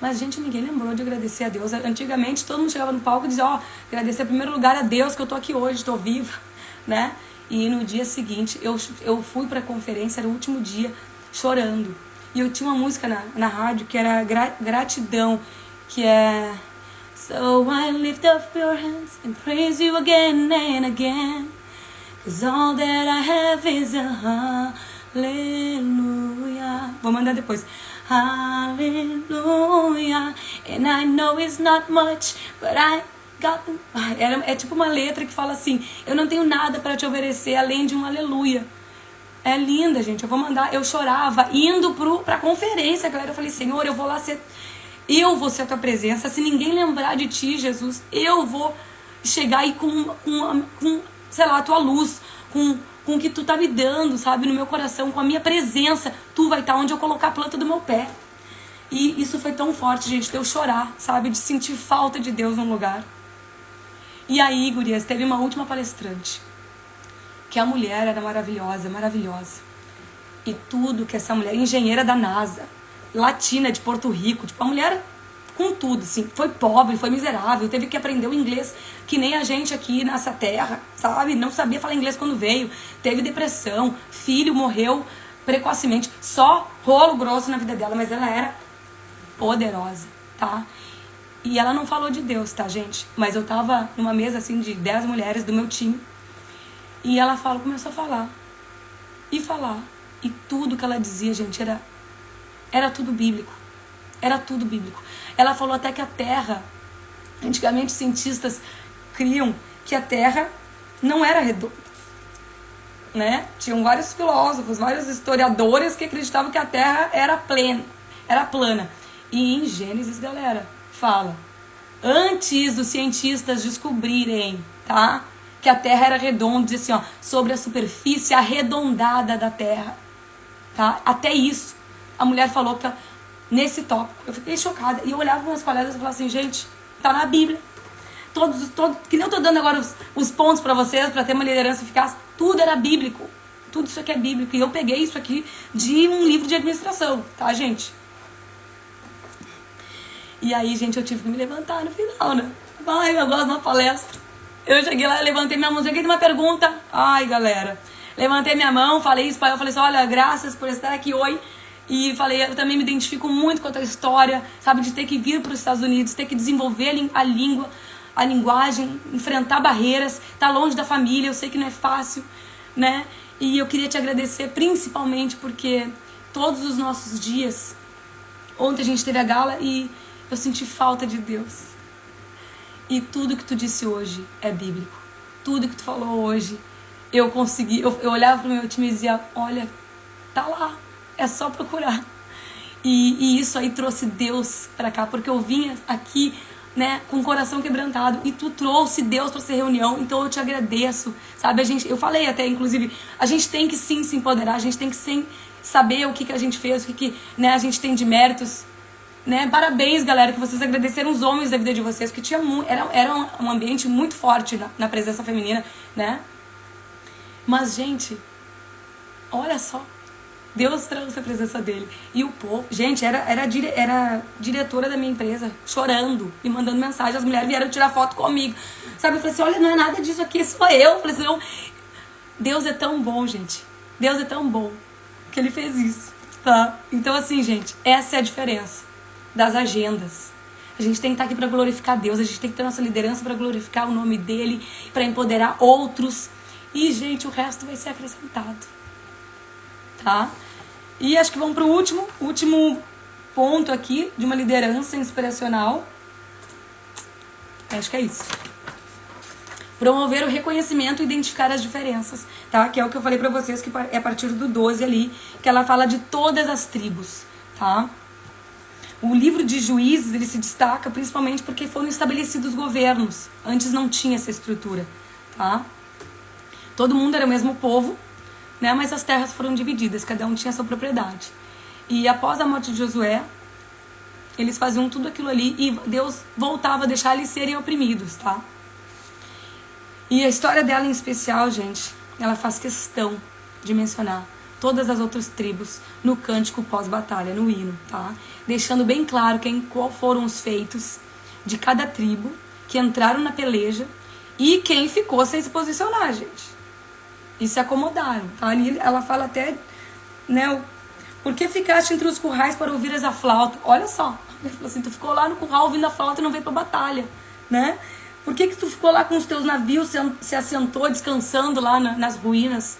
Mas, gente, ninguém lembrou de agradecer a Deus. Antigamente, todo mundo chegava no palco e dizia, agradecer em primeiro lugar a Deus que eu tô aqui hoje, tô viva, né? E no dia seguinte, eu fui pra conferência, era o último dia, chorando. E eu tinha uma música na rádio que era gratidão, que é... So I lift up your hands and praise you again and again, 'cause all that I have is a hallelujah. Vou mandar depois. Hallelujah. And I know it's not much, but I got... É tipo uma letra que fala assim, eu não tenho nada para te oferecer além de um aleluia. É linda, gente. Eu vou mandar. Eu chorava indo pra conferência, galera. Eu falei, Senhor, eu vou lá ser... Eu vou ser a tua presença. Se ninguém lembrar de ti, Jesus, eu vou chegar aí com sei lá, a tua luz, com o que tu tá me dando, sabe, no meu coração, com a minha presença. Tu vai estar onde eu colocar a planta do meu pé. E isso foi tão forte, gente, de eu chorar, sabe, de sentir falta de Deus num lugar. E aí, gurias, teve uma última palestrante, que a mulher era maravilhosa, maravilhosa. E tudo que essa mulher, engenheira da NASA, latina, de Porto Rico, tipo, a mulher com tudo, assim, foi pobre, foi miserável, teve que aprender o inglês, que nem a gente aqui nessa terra, sabe, não sabia falar inglês quando veio, teve depressão, filho morreu precocemente, só rolo grosso na vida dela, mas ela era poderosa, tá? E ela não falou de Deus, tá, gente? Mas eu tava numa mesa, assim, de 10 mulheres do meu time, e ela começou a falar, e tudo que ela dizia, gente, era tudo bíblico. Era tudo bíblico. Ela falou até que a Terra, antigamente cientistas criam que a Terra não era redonda, né? Tinham vários filósofos, vários historiadores que acreditavam que a Terra era plana. E em Gênesis, galera, fala, antes dos cientistas descobrirem, tá, que a Terra era redonda, diz assim, sobre a superfície arredondada da Terra, tá? Até isso, a mulher falou que nesse tópico, eu fiquei chocada. E eu olhava para meus colegas e falava assim, gente, tá na Bíblia. Todos, que nem eu tô dando agora os pontos para vocês, para ter uma liderança eficaz, tudo era bíblico. Tudo isso aqui é bíblico. E eu peguei isso aqui de um livro de administração, tá, gente? E aí, gente, eu tive que me levantar no final, né? Ai, eu gosto de uma palestra. Eu cheguei lá, levantei minha mão, cheguei de uma pergunta. Ai, galera. Levantei minha mão, falei isso para ela, falei assim, olha, graças por estar aqui hoje. E falei, eu também me identifico muito com a tua história, sabe, de ter que vir para os Estados Unidos, ter que desenvolver a língua, a linguagem, enfrentar barreiras, tá longe da família, eu sei que não é fácil, né? E eu queria te agradecer principalmente porque todos os nossos dias, ontem a gente teve a gala e eu senti falta de Deus. E tudo que tu disse hoje é bíblico. Tudo que tu falou hoje, eu consegui, eu olhava pro meu time e dizia, olha, tá lá. É só procurar. E isso aí trouxe Deus pra cá, porque eu vinha aqui, né, com o coração quebrantado, e tu trouxe Deus pra essa reunião, então eu te agradeço, sabe? Eu falei até, inclusive, a gente tem que sim se empoderar, a gente tem que sim saber o que a gente fez, o que né, a gente tem de méritos, né? Parabéns, galera, que vocês agradeceram os homens da vida de vocês, que era um ambiente muito forte na presença feminina, né? Mas, gente, olha só, Deus trouxe a presença dele. E o povo, gente, era diretora da minha empresa, chorando e mandando mensagem. As mulheres vieram tirar foto comigo. Sabe, eu falei assim, olha, não é nada disso aqui, sou eu. Eu falei assim, não. Deus é tão bom, gente. Deus é tão bom que ele fez isso, tá? Então, assim, gente, essa é a diferença das agendas. A gente tem que estar aqui para glorificar Deus. A gente tem que ter nossa liderança para glorificar o nome dele, para empoderar outros. E, gente, o resto vai ser acrescentado. Tá? E acho que vamos para o último ponto aqui de uma liderança inspiracional. Acho que é isso. Promover o reconhecimento e identificar as diferenças, tá? Que é o que eu falei para vocês, que é a partir do 12 ali, que ela fala de todas as tribos, tá? O livro de Juízes, ele se destaca principalmente porque foram estabelecidos governos. Antes não tinha essa estrutura, tá? Todo mundo era o mesmo povo, né? Mas as terras foram divididas, cada um tinha a sua propriedade. E após a morte de Josué, eles faziam tudo aquilo ali e Deus voltava a deixar eles serem oprimidos, tá? E a história dela em especial, gente, ela faz questão de mencionar, todas as outras tribos no cântico pós-batalha, no hino, tá? Deixando bem claro qual foram os feitos de cada tribo que entraram na peleja e quem ficou sem se posicionar, gente. E se acomodaram, tá? Ali ela fala até, né, por que ficaste entre os currais para ouvires a flauta? Olha só, ele falou assim, tu ficou lá no curral ouvindo a flauta e não veio pra batalha, né? Por que tu ficou lá com os teus navios, se assentou descansando lá nas ruínas?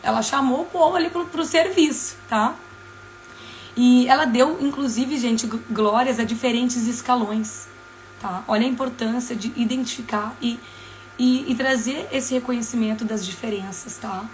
Ela chamou o povo ali pro serviço, tá? E ela deu, inclusive, gente, glórias a diferentes escalões, tá? Olha a importância de identificar e trazer esse reconhecimento das diferenças, tá?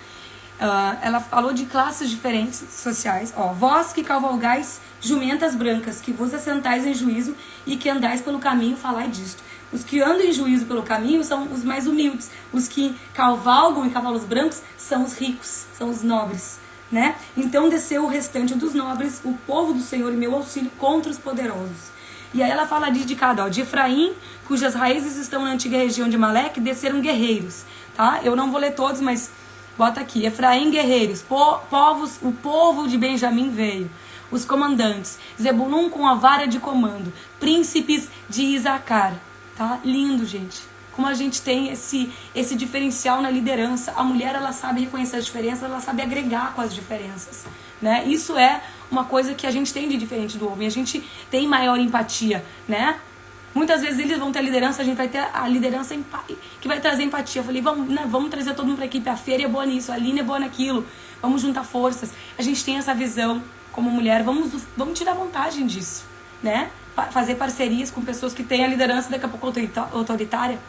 Ela falou de classes diferentes sociais. Ó, vós que cavalgais jumentas brancas, que vos assentais em juízo e que andais pelo caminho, falai disto. Os que andam em juízo pelo caminho são os mais humildes. Os que cavalgam em cavalos brancos são os ricos, são os nobres, né? Então desceu o restante dos nobres, o povo do Senhor e meu auxílio contra os poderosos. E aí ela fala de cada, ó, de Efraim, cujas raízes estão na antiga região de Maleque, desceram guerreiros, tá? Eu não vou ler todos, mas bota aqui. Efraim, guerreiros, o povo de Benjamim veio. Os comandantes, Zebulun com a vara de comando, príncipes de Isacar. Tá? Lindo, gente. Como a gente tem esse diferencial na liderança. A mulher, ela sabe reconhecer as diferenças, ela sabe agregar com as diferenças, né? Isso é uma coisa que a gente tem de diferente do homem. A gente tem maior empatia, né? Muitas vezes eles vão ter a liderança, a gente vai ter a liderança que vai trazer empatia. Eu falei, vamos trazer todo mundo pra equipe. A Feira é boa nisso, a Aline é boa naquilo. Vamos juntar forças. A gente tem essa visão como mulher. Vamos tirar vantagem disso, né? Fazer parcerias com pessoas que têm a liderança daqui a pouco autoritária.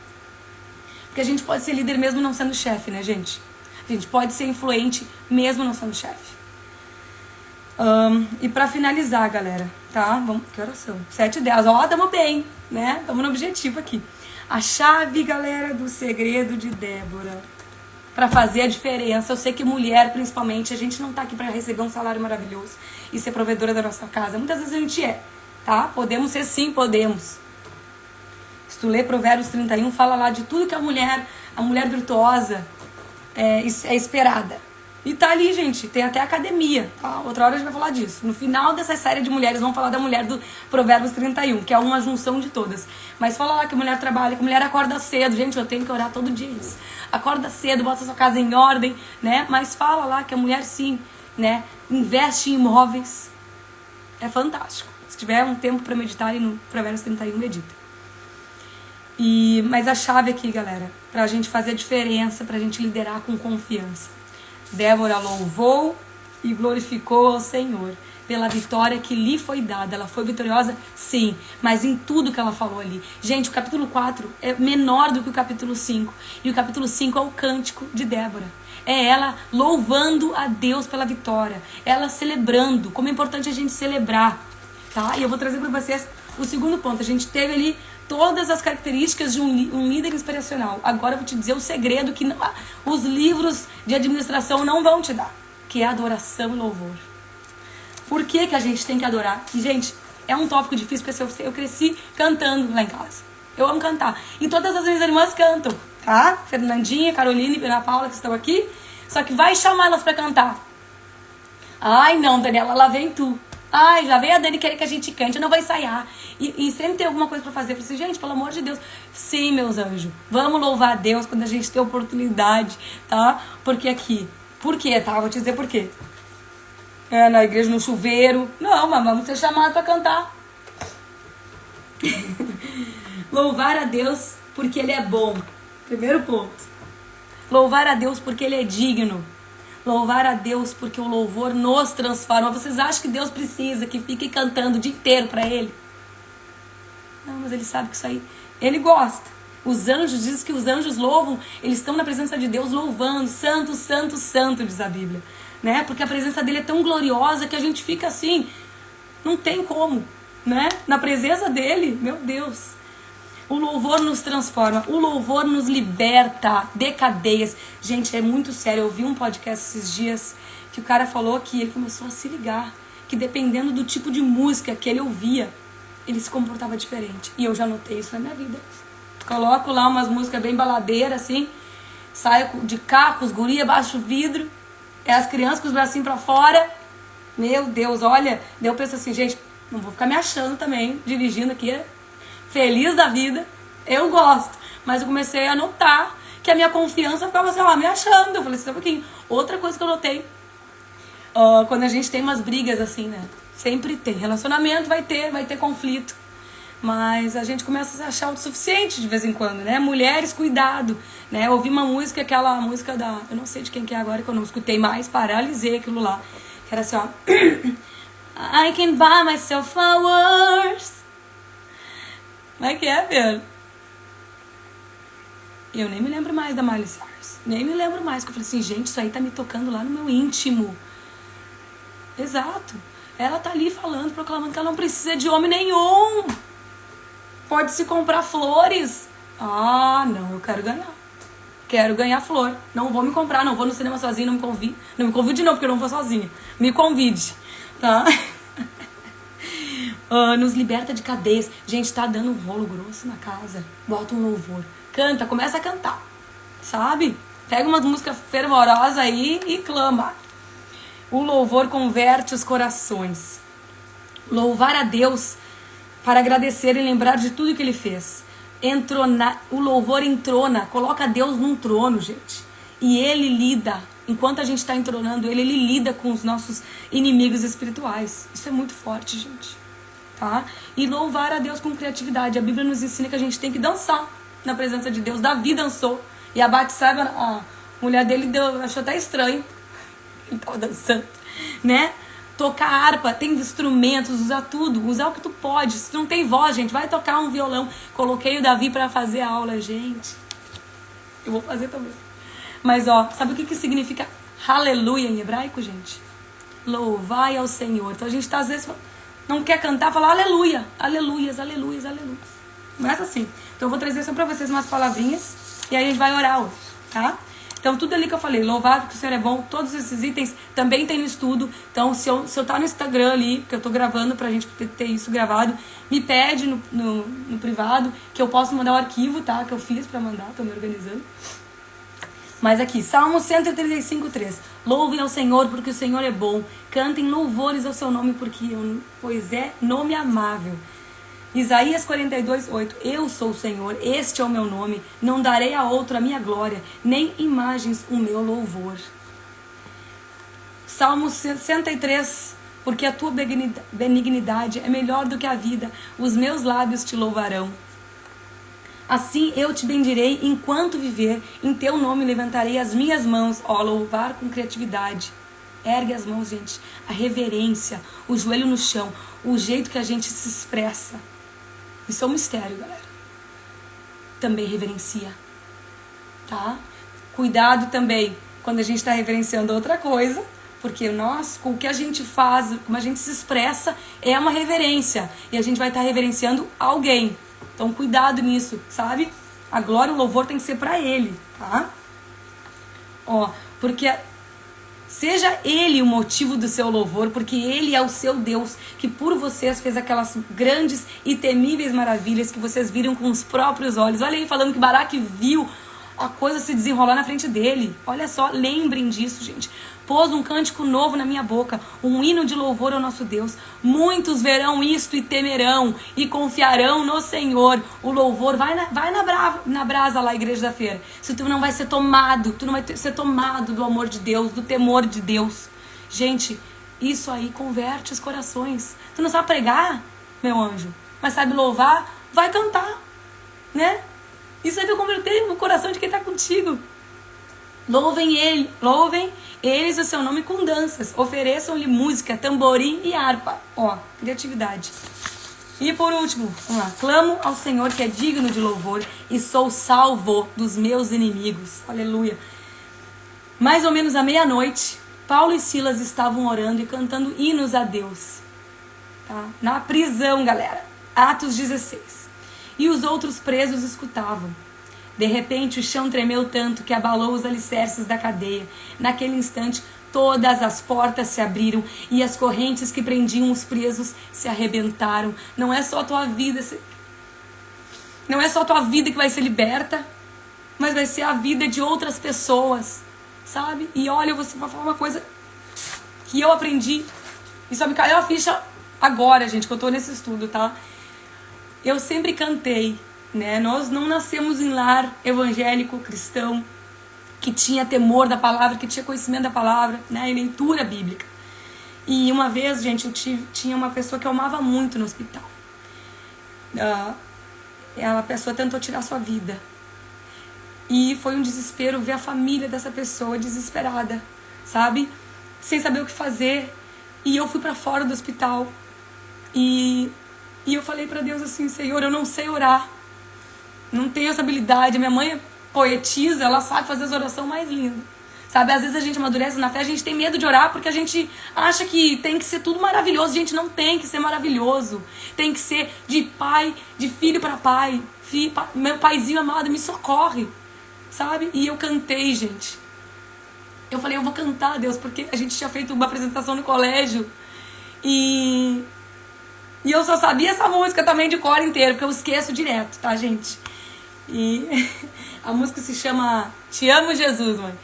Porque a gente pode ser líder mesmo não sendo chefe, né, gente? A gente pode ser influente mesmo não sendo chefe. E pra finalizar, galera, tá? Que horas são? 7h10. Ó, tamo bem, né? Tamo no objetivo aqui. A chave, galera, do segredo de Débora pra fazer a diferença. Eu sei que mulher, principalmente, a gente não tá aqui pra receber um salário maravilhoso e ser provedora da nossa casa. Muitas vezes a gente é. Tá? Podemos ser, sim, podemos. Se tu ler Provérbios 31, fala lá de tudo que a mulher virtuosa é esperada. E tá ali, gente, tem até academia, tá? Outra hora a gente vai falar disso. No final dessa série de mulheres, vamos falar da mulher do Provérbios 31, que é uma junção de todas. Mas fala lá que a mulher trabalha, que a mulher acorda cedo. Gente, eu tenho que orar todo dia isso. Acorda cedo, bota a sua casa em ordem, né? Mas fala lá que a mulher, sim, né, investe em imóveis. É fantástico. Se tiver um tempo para meditar ali no Provérbios 31, medita. Mas a chave aqui, galera, pra gente fazer a diferença, pra gente liderar com confiança. Débora louvou e glorificou ao Senhor pela vitória que lhe foi dada. Ela foi vitoriosa? Sim, mas em tudo que ela falou ali. Gente, o capítulo 4 é menor do que o capítulo 5. E o capítulo 5 é o cântico de Débora. É ela louvando a Deus pela vitória. Ela celebrando. Como é importante a gente celebrar. Tá? E eu vou trazer para vocês o segundo ponto. A gente teve ali todas as características de um líder inspiracional. Agora eu vou te dizer o segredo que os livros de administração não vão te dar, que é adoração e louvor. Por que a gente tem que adorar? E, gente, é um tópico difícil, porque eu cresci cantando lá em casa. Eu amo cantar. E todas as minhas irmãs cantam, tá? Fernandinha, Caroline e Ana Paula, que estão aqui. Só que vai chamar elas para cantar. Ai, não, Daniela, lá vem tu. Ai, já veio a Dani querer que a gente cante, eu não vou ensaiar. E sempre tem alguma coisa pra fazer. Eu falei assim, gente, pelo amor de Deus. Sim, meus anjos, vamos louvar a Deus quando a gente tem oportunidade, tá? Porque aqui, por quê, tá? Vou te dizer por quê. Na igreja, no chuveiro. Não, mas vamos ser chamados pra cantar. Louvar a Deus porque Ele é bom. Primeiro ponto. Louvar a Deus porque Ele é digno. Louvar a Deus porque o louvor nos transforma. Vocês acham que Deus precisa que fique cantando o dia inteiro para Ele? Não, mas Ele sabe que isso aí... Ele gosta. Os anjos, diz que os anjos louvam, eles estão na presença de Deus louvando. Santo, santo, santo, diz a Bíblia. Né? Porque a presença dele é tão gloriosa que a gente fica assim... Não tem como, né? Na presença dele, meu Deus... O louvor nos transforma, o louvor nos liberta de cadeias. Gente, é muito sério. Eu vi um podcast esses dias que o cara falou que ele começou a se ligar, que dependendo do tipo de música que ele ouvia, ele se comportava diferente. E eu já notei isso na minha vida. Coloco lá umas músicas bem baladeiras, assim, saio de carro, os guri, abaixo o vidro, É as crianças com os bracinhos pra fora. Meu Deus, olha. Daí eu penso assim, gente, não vou ficar me achando também, dirigindo aqui, feliz da vida. Eu gosto. Mas eu comecei a notar que a minha confiança ficava assim, ó, me achando. Eu falei assim, um pouquinho. Outra coisa que eu notei, quando a gente tem umas brigas assim, né? Sempre tem. Relacionamento vai ter conflito. Mas a gente começa a se achar autossuficiente de vez em quando, né? Mulheres, cuidado, né? Eu ouvi uma música, aquela música da... Eu não sei de quem que é agora, que eu não escutei mais, paralisei aquilo lá. Que era assim, ó... I can buy myself flowers. Como é que é, Pedro? Eu nem me lembro mais da Miley Cyrus. Nem me lembro mais, porque eu falei assim, gente, isso aí tá me tocando lá no meu íntimo. Exato. Ela tá ali falando, proclamando que ela não precisa de homem nenhum. Pode se comprar flores. Ah, não, eu quero ganhar. Quero ganhar flor. Não vou me comprar, não vou no cinema sozinha, não me convide. Não me convide não, porque eu não vou sozinha. Me convide, tá? Nos liberta de cadeias. Gente, tá dando um rolo grosso na casa. Bota um louvor. Canta, começa a cantar. Sabe? Pega uma música fervorosa aí e clama. O louvor converte os corações. Louvar a Deus para agradecer e lembrar de tudo que Ele fez. O louvor entrona, coloca Deus num trono, gente. E Ele lida, enquanto a gente está entronando Ele lida com os nossos inimigos espirituais. Isso é muito forte, gente. Tá? E louvar a Deus com criatividade. A Bíblia nos ensina que a gente tem que dançar na presença de Deus. Davi dançou. E a Batseba, a mulher dele, achou até estranho. Ele tava dançando, né? Tocar harpa, tem instrumentos, usar tudo, usar o que tu pode. Se tu não tem voz, gente, vai tocar um violão. Coloquei o Davi pra fazer a aula, gente. Eu vou fazer também. Mas, ó, sabe o que significa aleluia em hebraico, gente? Louvai ao Senhor. Então a gente tá, às vezes, não quer cantar, fala aleluia. Aleluias, aleluias, aleluias. Começa assim. Então eu vou trazer só pra vocês umas palavrinhas e aí a gente vai orar hoje, tá? Então, tudo ali que eu falei, louvado porque o Senhor é bom, todos esses itens também tem no estudo. Então, se eu tá no Instagram ali, que eu tô gravando pra gente ter isso gravado, me pede no privado, que eu posso mandar o arquivo, tá? Que eu fiz pra mandar, tô me organizando. Mas aqui, Salmo 135:3. Louvem ao Senhor porque o Senhor é bom. Cantem louvores ao seu nome pois é nome amável. Isaías 42:8. Eu sou o Senhor, este é o meu nome, não darei a outro a minha glória, nem imagens o meu louvor. Salmo 63. Porque a tua benignidade é melhor do que a vida, os meus lábios te louvarão. Assim eu te bendirei enquanto viver, em teu nome levantarei as minhas mãos, ó, louvar com criatividade. Ergue as mãos, gente, a reverência, o joelho no chão, o jeito que a gente se expressa. Isso é um mistério, galera. Também reverencia, tá? Cuidado também quando a gente está reverenciando outra coisa, porque nós, com o que a gente faz, como a gente se expressa, é uma reverência. E a gente vai estar reverenciando alguém. Então, cuidado nisso, sabe? A glória e o louvor tem que ser pra Ele, tá? Ó, porque seja Ele o motivo do seu louvor, porque Ele é o seu Deus, que por vocês fez aquelas grandes e temíveis maravilhas que vocês viram com os próprios olhos. Olha aí, falando que Baraque viu a coisa se desenrolar na frente dele. Olha só, lembrem disso, gente. Pôs um cântico novo na minha boca, um hino de louvor ao nosso Deus. Muitos verão isto e temerão e confiarão no Senhor. O louvor vai na brasa lá, Igreja da Feira. Se tu não vai ser tomado, tu não vai ser tomado do amor de Deus, do temor de Deus. Gente, isso aí converte os corações. Tu não sabe pregar, meu anjo, mas sabe louvar, vai cantar, né? Isso aí vai converter o coração de quem está contigo. Louvem eles o seu nome com danças. Ofereçam-lhe música, tamborim e harpa. Ó, criatividade. E por último, vamos lá. Clamo ao Senhor que é digno de louvor e sou salvo dos meus inimigos. Aleluia. Mais ou menos à meia-noite, Paulo e Silas estavam orando e cantando hinos a Deus. Tá? Na prisão, galera. Atos 16. E os outros presos escutavam. De repente, o chão tremeu tanto que abalou os alicerces da cadeia. Naquele instante, todas as portas se abriram e as correntes que prendiam os presos se arrebentaram. Não é só a tua vida, não é só a tua vida que vai ser liberta, mas vai ser a vida de outras pessoas. sabe? E olha, eu vou falar uma coisa que eu aprendi, e só me caiu a ficha agora, gente, que eu tô nesse estudo, tá? Eu sempre cantei, né? Nós não nascemos em lar evangélico, cristão, que tinha temor da palavra, que tinha conhecimento da palavra, né? E leitura bíblica. E uma vez, gente, tinha uma pessoa que eu amava muito no hospital. A pessoa tentou tirar sua vida. E foi um desespero ver a família dessa pessoa desesperada, sabe? Sem saber o que fazer. E eu fui pra fora do hospital. E eu falei pra Deus assim, Senhor, eu não sei orar. Não tenho essa habilidade. Minha mãe é poetisa, ela sabe fazer as orações mais lindas. Sabe, às vezes a gente amadurece na fé, a gente tem medo de orar porque a gente acha que tem que ser tudo maravilhoso. Gente, não tem que ser maravilhoso. Tem que ser de pai, de filho para pai. Meu paizinho amado, me socorre. Sabe? E eu cantei, gente. Eu falei, eu vou cantar, Deus, porque a gente tinha feito uma apresentação no colégio. E eu só sabia essa música também de cor inteiro, porque eu esqueço direto, tá, gente? E a música se chama Te Amo, Jesus, mãe.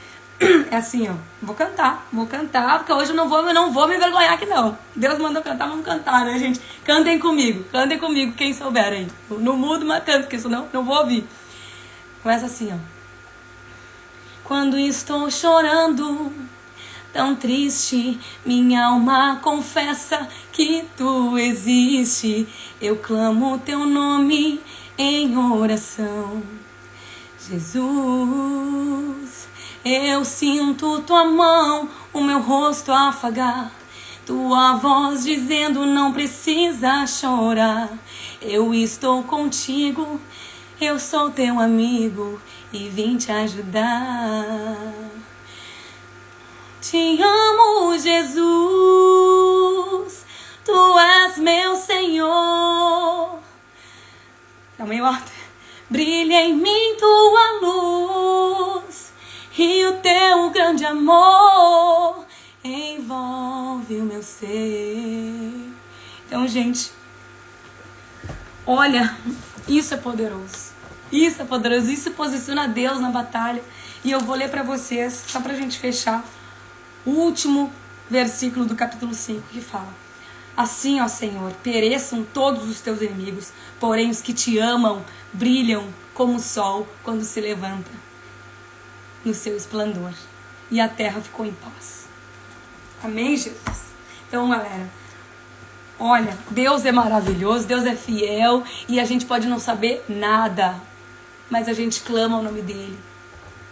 É assim, ó, vou cantar, porque hoje eu não vou me envergonhar aqui não. Deus mandou cantar, vamos cantar, né, gente? Cantem comigo, quem souber aí. No mudo, mas canto, porque senão não vou ouvir. Começa assim, ó. Quando estou chorando, tão triste, minha alma confessa que tu existe. Eu clamo teu nome em oração. Jesus, eu sinto tua mão, o meu rosto afagar, tua voz dizendo não precisa chorar. Eu estou contigo, eu sou teu amigo e vim te ajudar. Te amo, Jesus, tu és meu Senhor. Tá meio alto. Brilha em mim tua luz e o teu grande amor envolve o meu ser. Então, gente, olha, isso é poderoso. Isso é poderoso, isso posiciona Deus na batalha. E eu vou ler pra vocês, só pra gente fechar, o último versículo do capítulo 5, que fala: assim, ó Senhor, pereçam todos os teus inimigos, porém os que te amam brilham como o sol quando se levanta no seu esplendor. E a terra ficou em paz. Amém, Jesus? Então, galera, olha, Deus é maravilhoso, Deus é fiel, e a gente pode não saber nada, mas a gente clama o nome dele,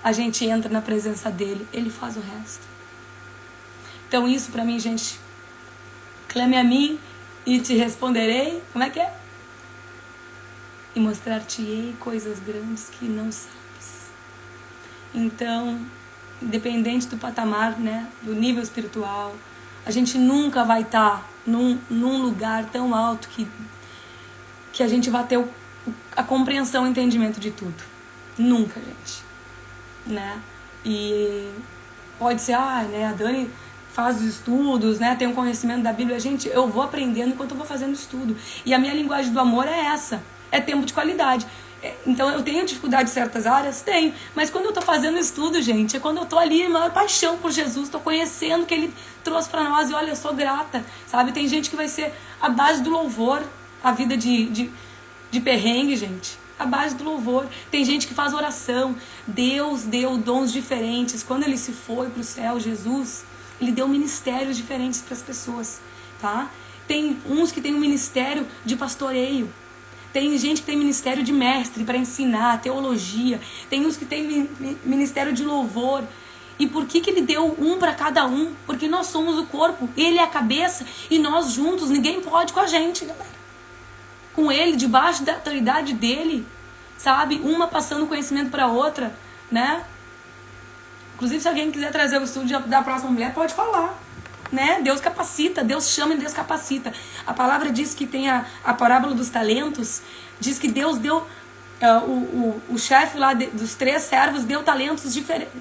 a gente entra na presença dele, ele faz o resto. Então isso pra mim, gente, clame a mim e te responderei, como é que é? E mostrar-te-ei coisas grandes que não sabes. Então, independente do patamar, né, do nível espiritual, a gente nunca vai estar num lugar tão alto que a gente vai ter a compreensão e entendimento de tudo. Nunca, gente. Né? E pode ser, né, a Dani faz os estudos, né, tem um conhecimento da Bíblia. Gente, eu vou aprendendo enquanto eu vou fazendo estudo. E a minha linguagem do amor é essa. É tempo de qualidade. Então, eu tenho dificuldade em certas áreas? Tenho. Mas quando eu tô fazendo estudo, gente, é quando eu tô ali em maior paixão por Jesus, tô conhecendo o que ele trouxe pra nós. E olha, eu sou grata, sabe? Tem gente que vai ser a base do louvor, a vida de perrengue, gente. A base do louvor. Tem gente que faz oração. Deus deu dons diferentes. Quando ele se foi pro céu, Jesus, ele deu ministérios diferentes para as pessoas, tá? Tem uns que tem um ministério de pastoreio. Tem gente que tem ministério de mestre para ensinar, teologia. Tem uns que tem ministério de louvor. E por que ele deu um para cada um? Porque nós somos o corpo, ele é a cabeça e nós juntos, ninguém pode com a gente, galera. Com ele, debaixo da autoridade dele, sabe? Uma passando conhecimento para outra, né? Inclusive, se alguém quiser trazer o estudo da próxima mulher, pode falar. Né? Deus capacita, Deus chama e Deus capacita. A palavra diz que tem a parábola dos talentos, diz que Deus deu, o chefe lá dos 3 servos deu talentos diferentes,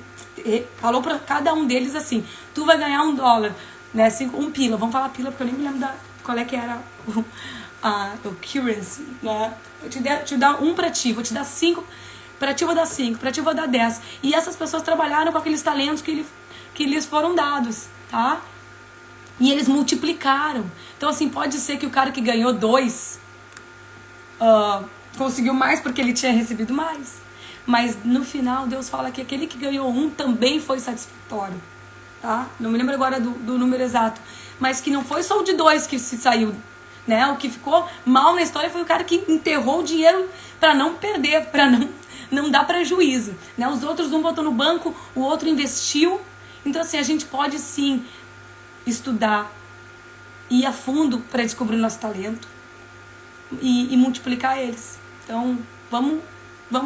falou para cada um deles assim: tu vai ganhar $1, né? 1 pila, vamos falar pila porque eu nem me lembro qual é que era o currency, né? Eu te dar 1 para ti, vou te dar 5, pra ti eu vou dar 5, pra ti eu vou dar 10. E essas pessoas trabalharam com aqueles talentos que lhes foram dados, tá? E eles multiplicaram. Então, assim, pode ser que o cara que ganhou 2 conseguiu mais porque ele tinha recebido mais. Mas no final, Deus fala que aquele que ganhou 1 também foi satisfatório, tá? Não me lembro agora do número exato. Mas que não foi só o de 2 que se saiu, né? O que ficou mal na história foi o cara que enterrou o dinheiro para não perder, para não dar prejuízo, né? Os outros, um botou no banco, o outro investiu. Então, assim, a gente pode sim estudar, ir a fundo para descobrir o nosso talento e multiplicar eles. Então, vamos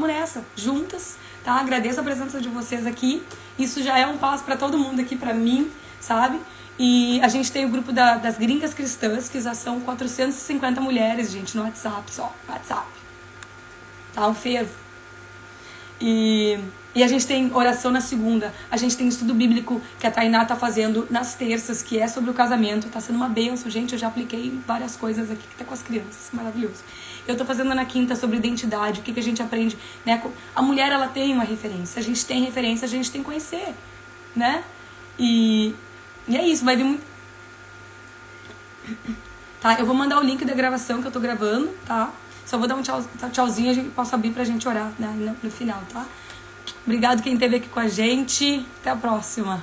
nessa, juntas, tá? Agradeço a presença de vocês aqui. Isso já é um passo para todo mundo aqui, para mim, sabe? E a gente tem o grupo das gringas cristãs, que já são 450 mulheres, gente, no WhatsApp só. WhatsApp. Tá? Um fervo. E a gente tem oração na segunda. A gente tem estudo bíblico que a Tainá tá fazendo nas terças, que é sobre o casamento. Tá sendo uma bênção, gente. Eu já apliquei várias coisas aqui que tá com as crianças. Maravilhoso. Eu tô fazendo na quinta sobre identidade, o que a gente aprende, né? A mulher, ela tem uma referência. A gente tem referência, a gente tem que conhecer, né? E é isso, vai vir muito... Tá, eu vou mandar o link da gravação que eu tô gravando, tá? Só vou dar um tchauzinho, a gente posso abrir pra gente orar, né? No final, tá? Obrigado quem esteve aqui com a gente. Até a próxima.